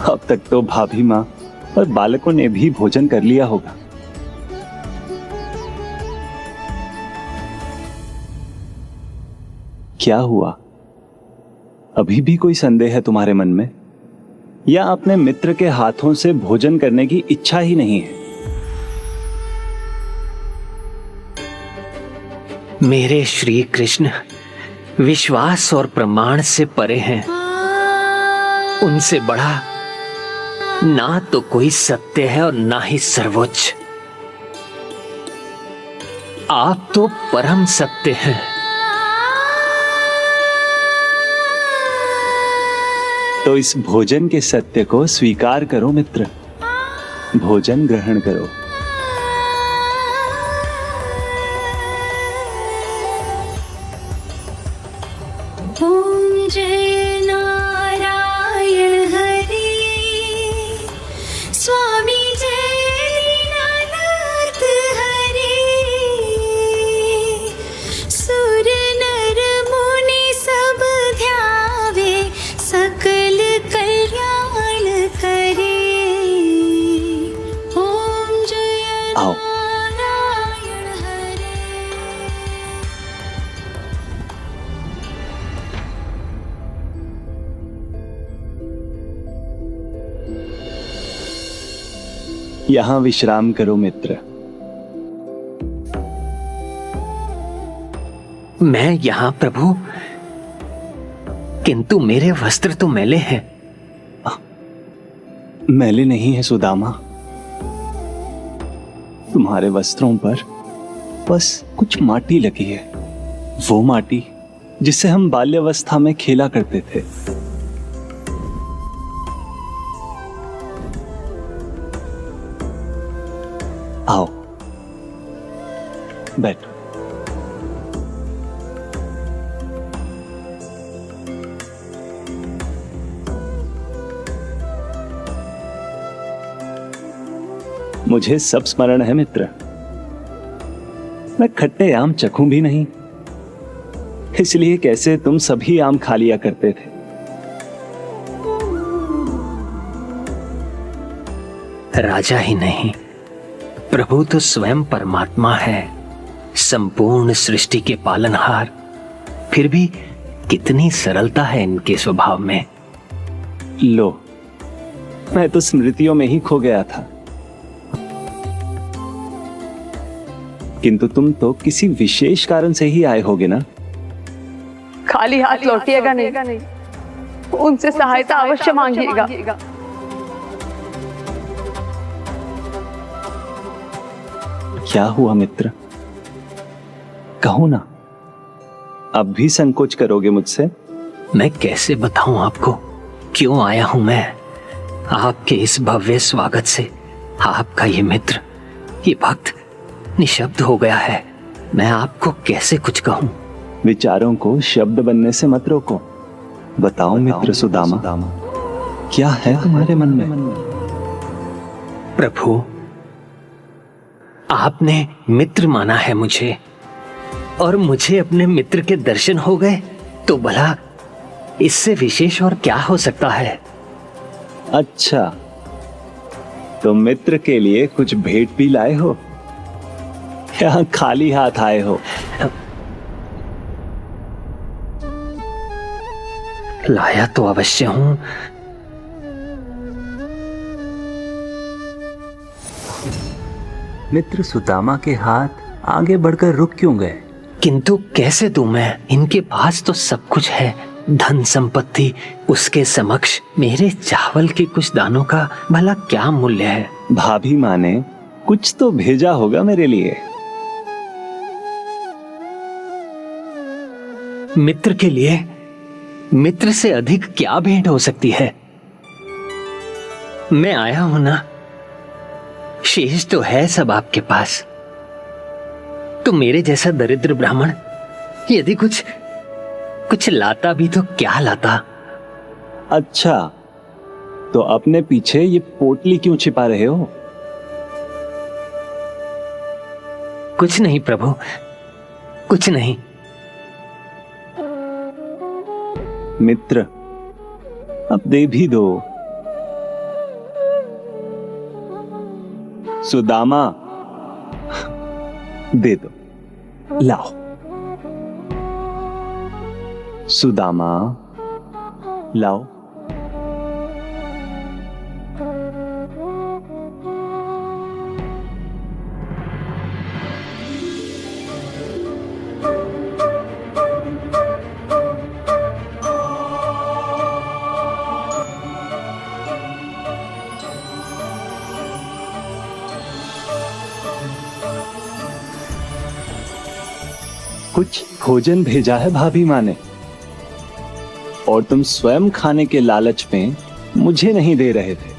अब तक तो भाभी माँ और बालकों ने भी भोजन कर लिया होगा। क्या हुआ? अभी भी कोई संदेह है तुम्हारे मन में, या अपने मित्र के हाथों से भोजन करने की इच्छा ही नहीं है? मेरे श्री कृष्ण विश्वास और प्रमाण से परे हैं। उनसे बड़ा ना तो कोई सत्य है और ना ही सर्वोच्च। आप तो परम सत्य हैं। तो इस भोजन के सत्य को स्वीकार करो मित्र, भोजन ग्रहण करो। ओम जय नारायण हरि, स्वामी जय दीनानाथ हरि, सुर नर मुनि सब ध्यावे, सकल कल्याण करे। ओम जय आओ। नारायण हरि। यहां विश्राम करो मित्र। मैं यहां प्रभु, किंतु मेरे वस्त्र तो मैले हैं। मैले नहीं है सुदामा, तुम्हारे वस्त्रों पर बस कुछ माटी लगी है, वो माटी जिससे हम बाल्यावस्था में खेला करते थे। आओ बैठो। मुझे सब स्मरण है मित्र, मैं खट्टे आम चखूं भी नहीं, इसलिए कैसे तुम सभी आम खा लिया करते थे। राजा ही नहीं, प्रभु तो स्वयं परमात्मा है, संपूर्ण सृष्टि के पालनहार। फिर भी कितनी सरलता है इनके स्वभाव में। लो, मैं तो स्मृतियों में ही खो गया था, किंतु तुम तो किसी विशेष कारण से ही आए होगे ना? खाली हाथ लौटिएगा नहीं, उनसे सहायता अवश्य मांगिएगा। क्या हुआ मित्र, कहो ना। अब भी संकोच करोगे मुझसे? मैं कैसे बताऊं आपको क्यों आया हूं मैं। आपके इस भव्य स्वागत से आपका ये मित्र, ये भक्त निशब्द हो गया है। मैं आपको कैसे कुछ कहूं। विचारों को शब्द बनने से मत रोको। बताओ मित्र सुदामा, क्या है तुम्हारे मन में? प्रभु, आपने मित्र माना है मुझे, और मुझे अपने मित्र के दर्शन हो गए, तो भला इससे विशेष और क्या हो सकता है। अच्छा, तो मित्र के लिए कुछ भेंट भी लाए हो या खाली हाथ आए हो? लाया तो अवश्य हूं। मित्र सुदामा के हाथ आगे बढ़कर रुक क्यों गए? किंतु कैसे दूं मैं? इनके पास तो सब कुछ है, धन संपत्ति। उसके समक्ष मेरे चावल के कुछ दानों का भला क्या मूल्य है। भाभी माँ ने कुछ तो भेजा होगा मेरे लिए। मित्र के लिए मित्र से अधिक क्या भेंट हो सकती है। मैं आया हूं ना, शेष तो है सब आपके पास। तो मेरे जैसा दरिद्र ब्राह्मण यदि कुछ लाता भी तो क्या लाता। अच्छा, तो अपने पीछे ये पोटली क्यों छिपा रहे हो? कुछ नहीं प्रभु, कुछ नहीं। मित्र, अब दे भी दो, सुदामा, दे दो, लाओ। सुदामा, लाओ। कुछ भोजन भेजा है भाभी माँ ने, और तुम स्वयं खाने के लालच में मुझे नहीं दे रहे थे।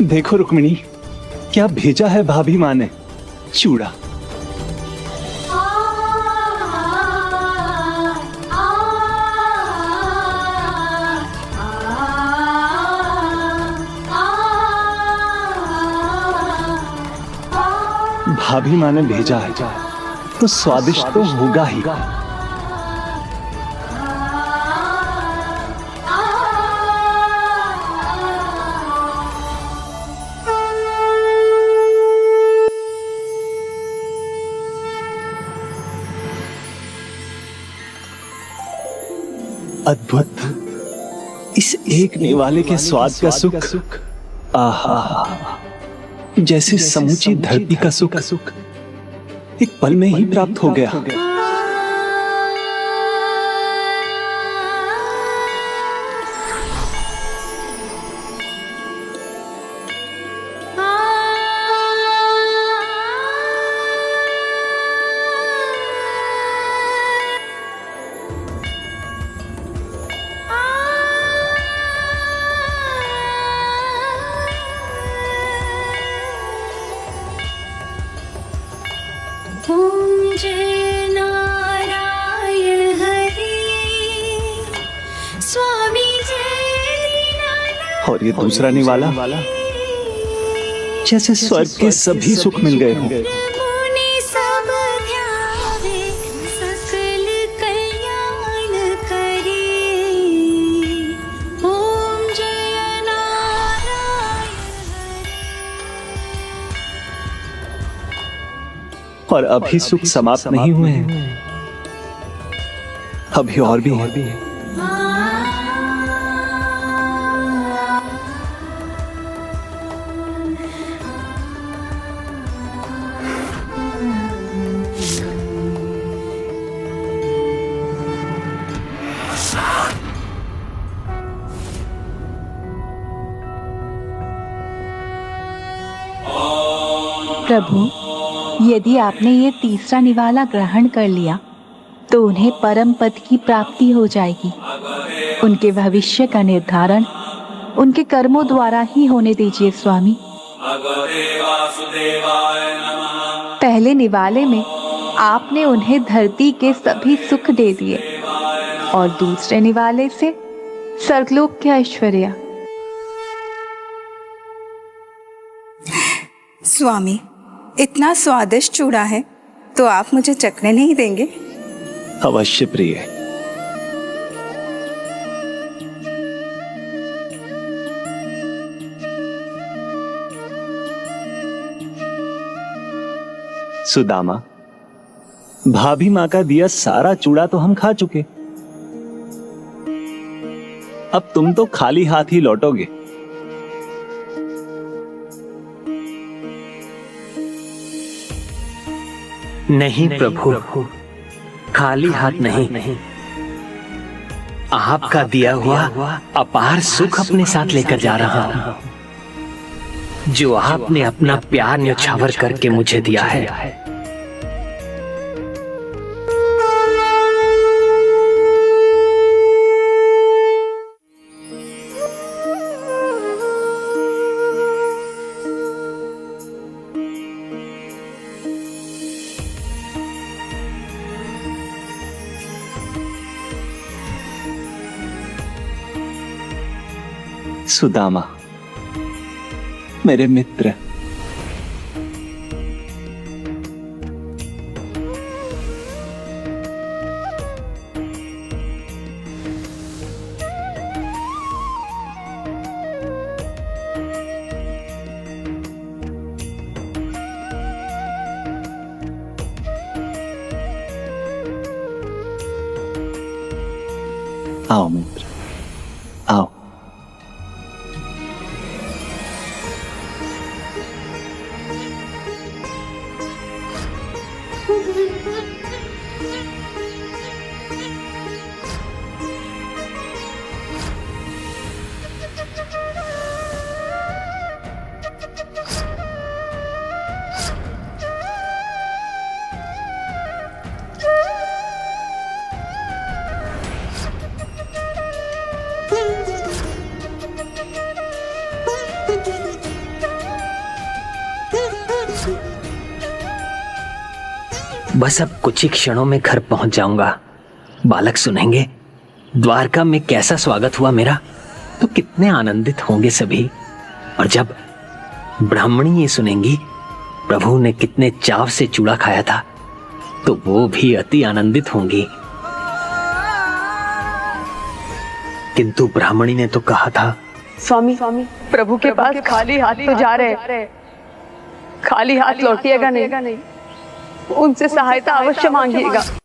देखो रुक्मिणी, क्या भेजा है भाभी माँ ने, चूड़ा। भाभी माँ ने भेजा है तो स्वादिष्ट तो होगा ही। अद्भुत, इस एक निवाले के स्वाद का सुख, आहा, जैसे समूची धरती का सुख एक पल में ही प्राप्त हो गया। ओम जय नारायण हरि, स्वामी जय दीनानाथ। और ये दूसरा निवाला जैसे स्वर्ग के सभी सुख मिल गए हों। मुनि सब ध्यावे, सकल कल्याण करे। ओम जय नारायण और अभी सुख समाप्त नहीं हुए हैं, अभी और भी हैं। प्रभु, यदि आपने ये तीसरा निवाला ग्रहण कर लिया तो उन्हें परम पद की प्राप्ति हो जाएगी। उनके भविष्य का निर्धारण उनके कर्मों द्वारा ही होने दीजिए स्वामी। पहले निवाले में आपने उन्हें धरती के सभी सुख दे दिए और दूसरे निवाले से स्वर्गलोक के ऐश्वर्य। स्वामी, इतना स्वादिष्ट चूड़ा है तो आप मुझे चखने नहीं देंगे? अवश्य प्रिय। सुदामा, भाभी माँ का दिया सारा चूड़ा तो हम खा चुके, अब तुम तो खाली हाथ ही लौटोगे। नहीं प्रभु, खाली हाथ नहीं, आपका दिया हुआ अपार सुख अपने साथ लेकर जा रहा हूं, जो आपने अपना प्यार न्यौछावर करके मुझे दिया है। सुदामा, मेरे मित्र, आओ मित्र, आओ। बस अब कुछ ही क्षणों में घर पहुंच जाऊंगा। बालक सुनेंगे द्वारका में कैसा स्वागत हुआ मेरा, तो कितने आनंदित होंगे सभी। और जब ब्राह्मणी ये सुनेंगी प्रभु ने कितने चाव से चूड़ा खाया था, तो वो भी अति आनंदित होंगी। किंतु ब्राह्मणी ने तो कहा था, स्वामी प्रभु के पास खाली हाथ तो जा रहे, खाली हाथ लौटिएगा नहीं, उनसे सहायता अवश्य मांगिएगा।